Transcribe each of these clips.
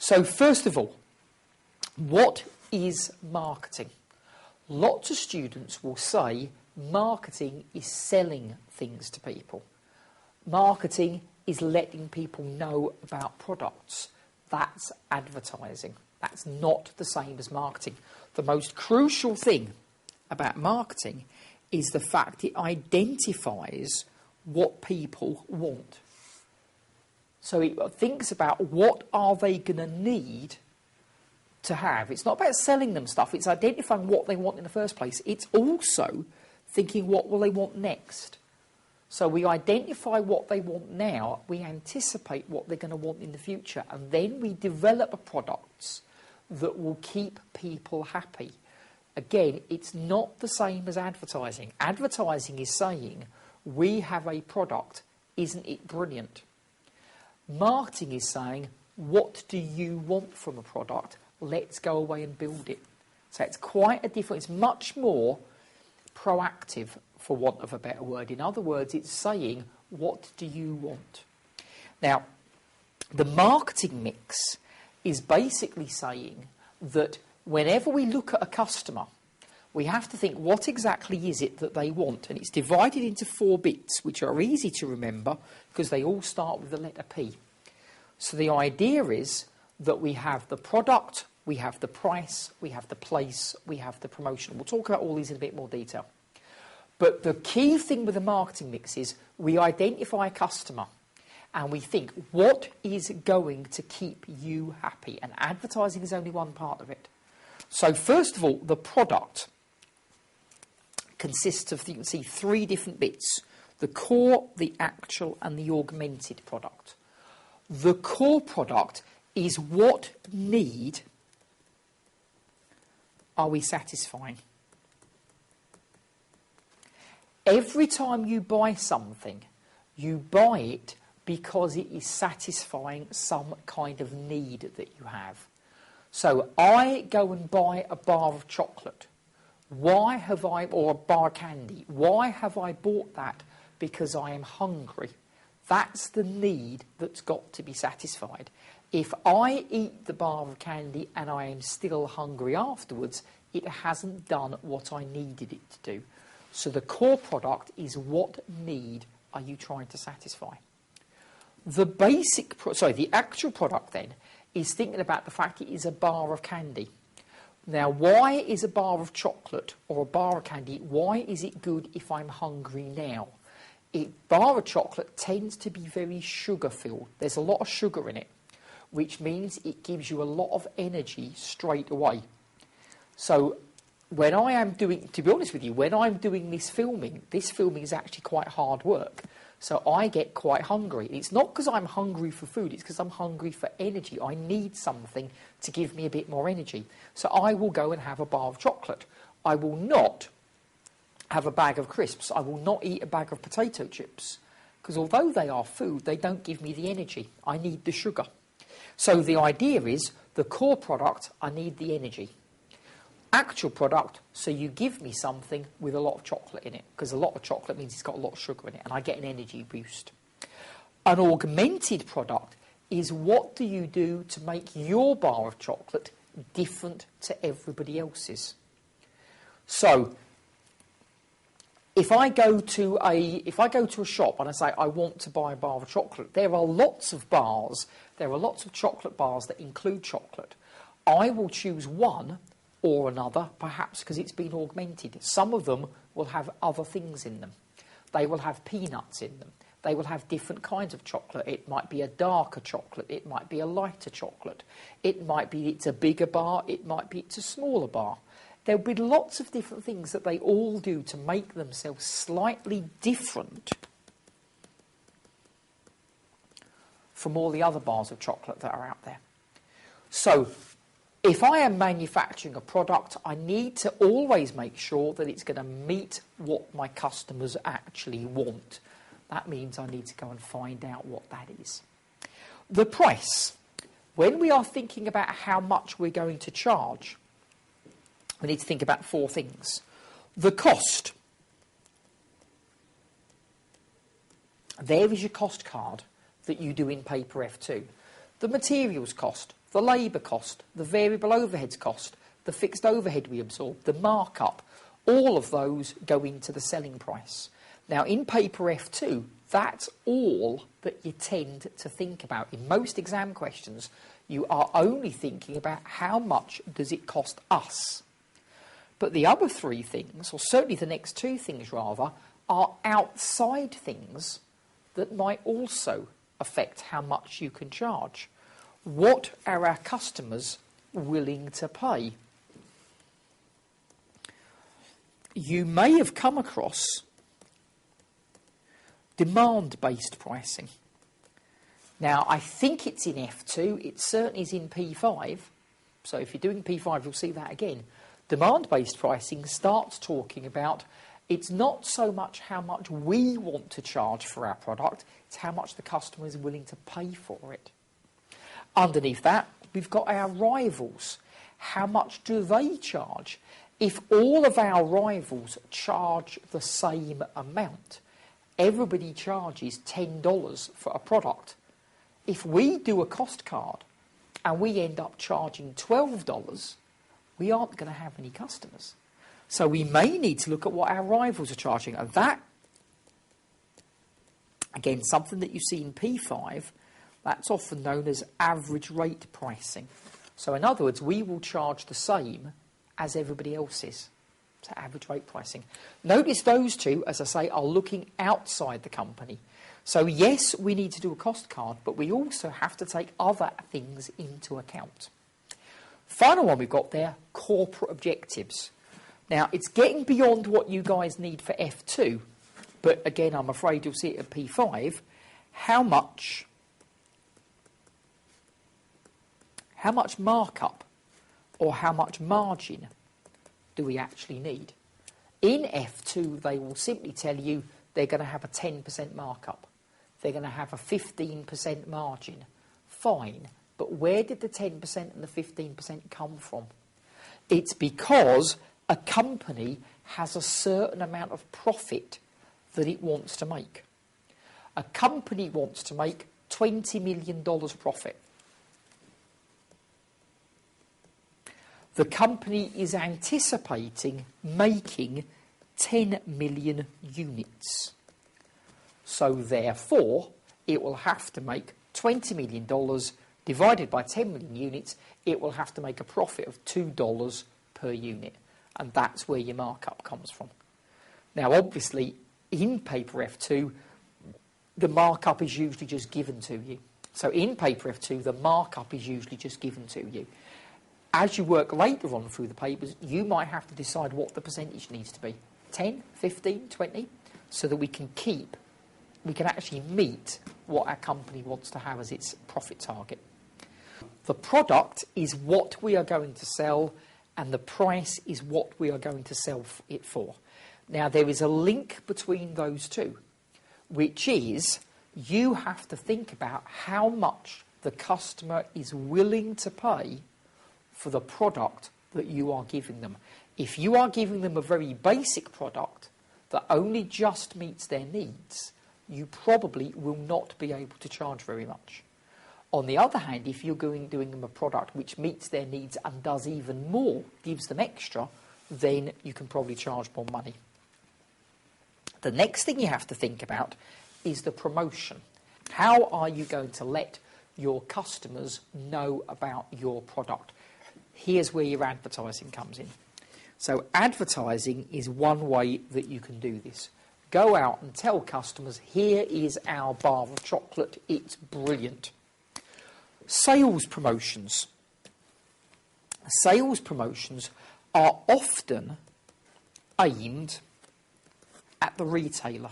So first of all, what is marketing? Lots of students will say marketing is selling things to people. Marketing is letting people know about products. That's advertising. That's not the same as marketing. The most crucial thing about marketing is the fact it identifies what people want. So it thinks about what are they going to need to have. It's not about selling them stuff. It's identifying what they want in the first place. It's also thinking what will they want next. So we identify what they want now, we anticipate what they're going to want in the future, and then we develop products that will keep people happy. Again, it's not the same as advertising. Advertising is saying, we have a product, isn't it brilliant? Marketing is saying, what do you want from a product? Let's go away and build it. So it's quite a different, it's much more proactive, for want of a better word. In other words, it's saying, what do you want? Now, the marketing mix is basically saying that whenever we look at a customer, we have to think, what exactly is it that they want? And it's divided into 4 bits, which are easy to remember because they all start with the letter P. So the idea is that we have the product, we have the price, we have the place, we have the promotion. We'll talk about all these in a bit more detail. But the key thing with the marketing mix is we identify a customer and we think, what is going to keep you happy? And advertising is only one part of it. So first of all, the product consists of, you can see, 3 different bits: the core, the actual, and the augmented product. The core product is what need are we satisfying? Every time you buy something, you buy it because it is satisfying some kind of need that you have. So I go and buy a bar of chocolate. Why have I, or a bar of candy, why have I bought that? Because I am hungry. That's the need that's got to be satisfied. If I eat the bar of candy and I am still hungry afterwards, it hasn't done what I needed it to do. So the core product is, what need are you trying to satisfy? The actual product then is thinking about the fact it is a bar of candy. Now, why is a bar of chocolate or a bar of candy, why is it good if I'm hungry now? A bar of chocolate tends to be very sugar-filled. There's a lot of sugar in it, which means it gives you a lot of energy straight away. So when I am doing, to be honest with you, when I'm doing this filming is actually quite hard work. So I get quite hungry. It's not because I'm hungry for food, it's because I'm hungry for energy. I need something to give me a bit more energy. So I will go and have a bar of chocolate. I will not have a bag of crisps. I will not eat a bag of potato chips. Because although they are food, they don't give me the energy. I need the sugar. So the idea is, the core product, I need the energy. Actual product, so you give me something with a lot of chocolate in it, because a lot of chocolate means it's got a lot of sugar in it, and I get an energy boost. An augmented product is, what do you do to make your bar of chocolate different to everybody else's? So if I go to a shop and I say I want to buy a bar of chocolate, there are lots of bars, there are lots of chocolate bars that include chocolate. I will choose one or another, perhaps because it's been augmented. Some of them will have other things in them. They will have peanuts in them. They will have different kinds of chocolate. It might be a darker chocolate. It might be a lighter chocolate. It might be it's a bigger bar. It might be it's a smaller bar. There'll be lots of different things that they all do to make themselves slightly different from all the other bars of chocolate that are out there. So if I am manufacturing a product, I need to always make sure that it's going to meet what my customers actually want. That means I need to go and find out what that is. The price. When we are thinking about how much we're going to charge, we need to think about 4 things. The cost. There is your cost card that you do in paper F2. The materials cost, the labour cost, the variable overheads cost, the fixed overhead we absorb, the markup, all of those go into the selling price. Now, in paper F2, that's all that you tend to think about. In most exam questions, you are only thinking about how much does it cost us. But the other three things, or certainly the next two things rather, are outside things that might also affect how much you can charge. What are our customers willing to pay? You may have come across demand-based pricing. Now, I think it's in F2, it certainly is in P5, so if you're doing P5 you'll see that again. Demand-based pricing starts talking about it's not so much how much we want to charge for our product, it's how much the customer is willing to pay for it. Underneath that, we've got our rivals. How much do they charge? If all of our rivals charge the same amount, everybody charges $10 for a product. If we do a cost card and we end up charging $12, we aren't going to have any customers. So we may need to look at what our rivals are charging. And that, again, something that you see in P5, that's often known as average rate pricing. So in other words, we will charge the same as everybody else is. So average rate pricing. Notice those two, as I say, are looking outside the company. So yes, we need to do a cost card, but we also have to take other things into account. Final one we've got there, corporate objectives. Now, it's getting beyond what you guys need for F2, but again, I'm afraid you'll see it at P5. How much markup or how much margin do we actually need? In F2, they will simply tell you they're going to have a 10% markup. They're going to have a 15% margin. Fine, but where did the 10% and the 15% come from? It's because a company has a certain amount of profit that it wants to make. A company wants to make $20 million profit. The company is anticipating making 10 million units. So therefore, it will have to make $20 million divided by 10 million units. It will have to make a profit of $2 per unit. And that's where your markup comes from. Now, obviously, in paper F2, the markup is usually just given to you. So in paper F2, the markup is usually just given to you. As you work later on through the papers, you might have to decide what the percentage needs to be. 10, 15, 20, so that we can actually meet what our company wants to have as its profit target. The product is what we are going to sell, and the price is what we are going to sell it for. Now, there is a link between those two, which is you have to think about how much the customer is willing to pay for the product that you are giving them. If you are giving them a very basic product that only just meets their needs, you probably will not be able to charge very much. On the other hand, if you're doing them a product which meets their needs and does even more, gives them extra, then you can probably charge more money. The next thing you have to think about is the promotion. How are you going to let your customers know about your product? Here's where your advertising comes in. So advertising is one way that you can do this. Go out and tell customers, here is our bar of chocolate, it's brilliant. Sales promotions. Sales promotions are often aimed at the retailer.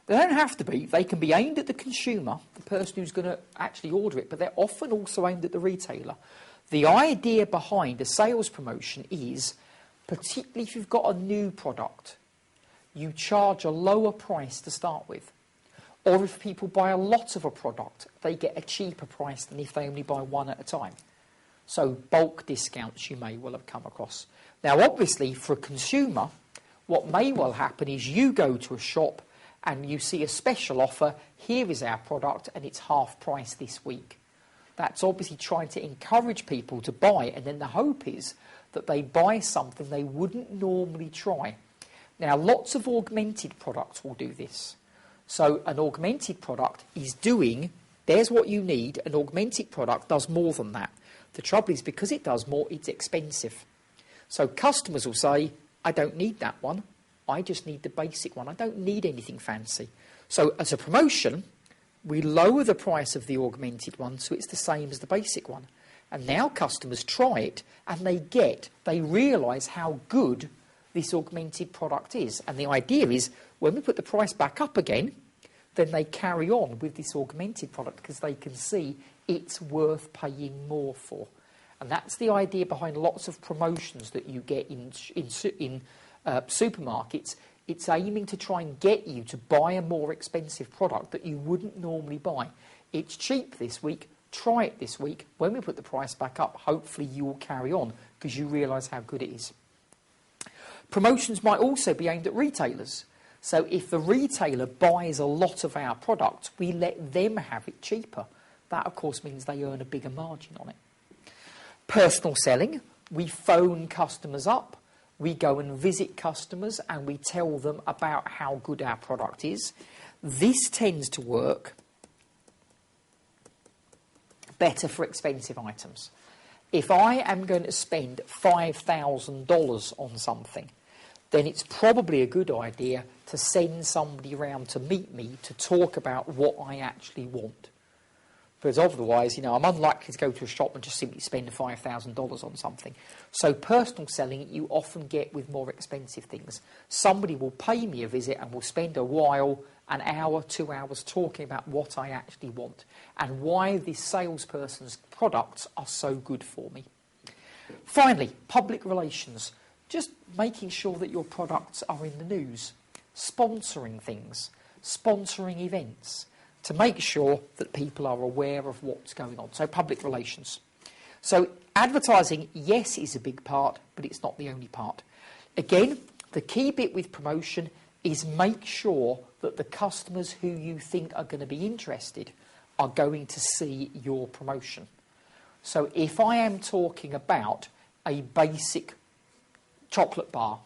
They don't have to be. They can be aimed at the consumer, the person who's going to actually order it, but they're often also aimed at the retailer. The idea behind a sales promotion is, particularly if you've got a new product, you charge a lower price to start with. Or if people buy a lot of a product, they get a cheaper price than if they only buy one at a time. So bulk discounts you may well have come across. Now, obviously, for a consumer, what may well happen is you go to a shop and you see a special offer, here is our product and it's half price this week. That's obviously trying to encourage people to buy, and then the hope is that they buy something they wouldn't normally try. Now, lots of augmented products will do this. So an augmented product is doing, there's what you need, an augmented product does more than that. The trouble is, because it does more, it's expensive. So customers will say, I don't need that one, I just need the basic one, I don't need anything fancy. So as a promotion, we lower the price of the augmented one so it's the same as the basic one. And now customers try it and they realise how good this augmented product is. And the idea is, when we put the price back up again, then they carry on with this augmented product because they can see it's worth paying more for. And that's the idea behind lots of promotions that you get in supermarkets. It's aiming to try and get you to buy a more expensive product that you wouldn't normally buy. It's cheap this week, try it this week. When we put the price back up, hopefully you will carry on because you realise how good it is. Promotions might also be aimed at retailers. So if the retailer buys a lot of our product, we let them have it cheaper. That, of course, means they earn a bigger margin on it. Personal selling, we phone customers up. We go and visit customers and we tell them about how good our product is. This tends to work better for expensive items. If I am going to spend $5,000 on something, then it's probably a good idea to send somebody around to meet me to talk about what I actually want. Because otherwise, I'm unlikely to go to a shop and just simply spend $5,000 on something. So personal selling, you often get with more expensive things. Somebody will pay me a visit and will spend a while, an hour, 2 hours, talking about what I actually want and why this salesperson's products are so good for me. Finally, public relations. Just making sure that your products are in the news. Sponsoring things. Sponsoring events. To make sure that people are aware of what's going on. So public relations. So advertising, yes, is a big part, but it's not the only part. Again, the key bit with promotion is make sure that the customers who you think are going to be interested are going to see your promotion. So if I am talking about a basic chocolate bar,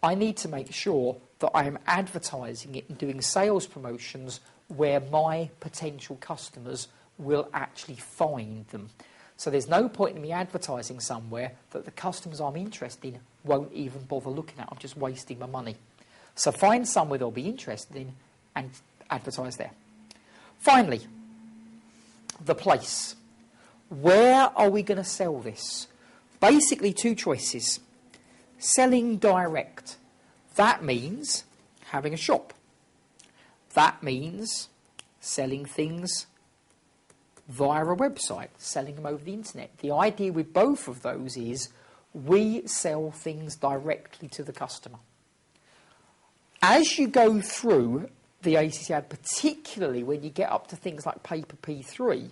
I need to make sure that I am advertising it and doing sales promotions where my potential customers will actually find them. So there's no point in me advertising somewhere that the customers I'm interested in won't even bother looking at. I'm just wasting my money. So find somewhere they'll be interested in and advertise there. Finally, the place. Where are we going to sell this? Basically, two choices. Selling direct. That means having a shop. That means selling things via a website, selling them over the internet. The idea with both of those is we sell things directly to the customer. As you go through the ACC ad, particularly when you get up to things like Paper P3,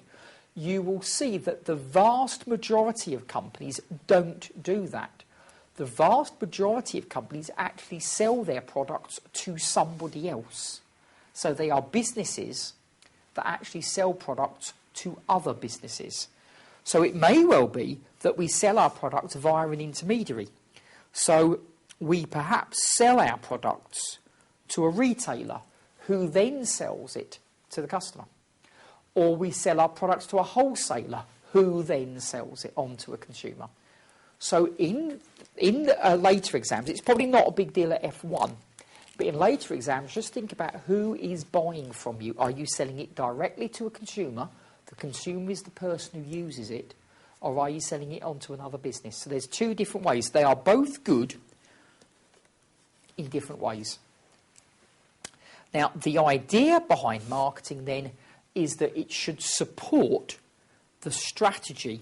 you will see that the vast majority of companies don't do that. The vast majority of companies actually sell their products to somebody else. So they are businesses that actually sell products to other businesses. So it may well be that we sell our products via an intermediary. So we perhaps sell our products to a retailer who then sells it to the customer. Or we sell our products to a wholesaler who then sells it on to a consumer. So in later exams, it's probably not a big deal at F1, but in later exams, just think about who is buying from you. Are you selling it directly to a consumer? The consumer is the person who uses it. Or are you selling it onto another business? So there's two different ways. They are both good in different ways. Now, the idea behind marketing then is that it should support the strategy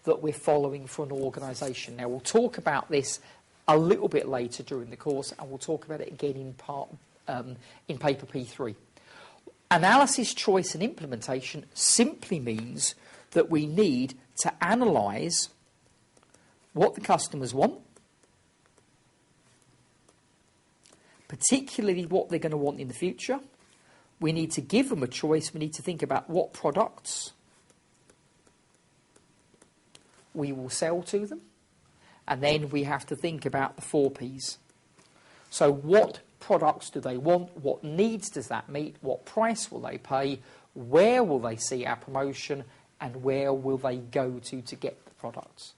that we're following for an organisation. Now, we'll talk about this a little bit later during the course, and we'll talk about it again in Paper P3. Analysis, choice and implementation simply means that we need to analyse what the customers want, particularly what they're going to want in the future. We need to give them a choice. We need to think about what products we will sell to them. And then we have to think about the 4 Ps. So what products do they want? What needs does that meet? What price will they pay? Where will they see our promotion? And where will they go to get the products?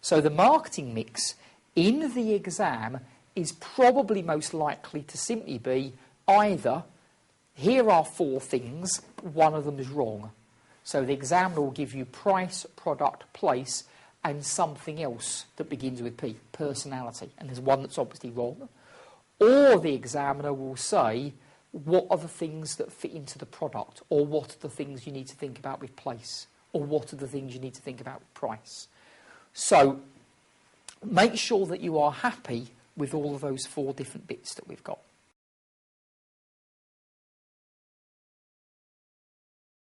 So the marketing mix in the exam is probably most likely to simply be either, here are 4 things, one of them is wrong. So the examiner will give you price, product, place, and something else that begins with P, personality. And there's one that's obviously wrong. Or the examiner will say, what are the things that fit into the product? Or what are the things you need to think about with place? Or what are the things you need to think about with price? So make sure that you are happy with all of those 4 different bits that we've got.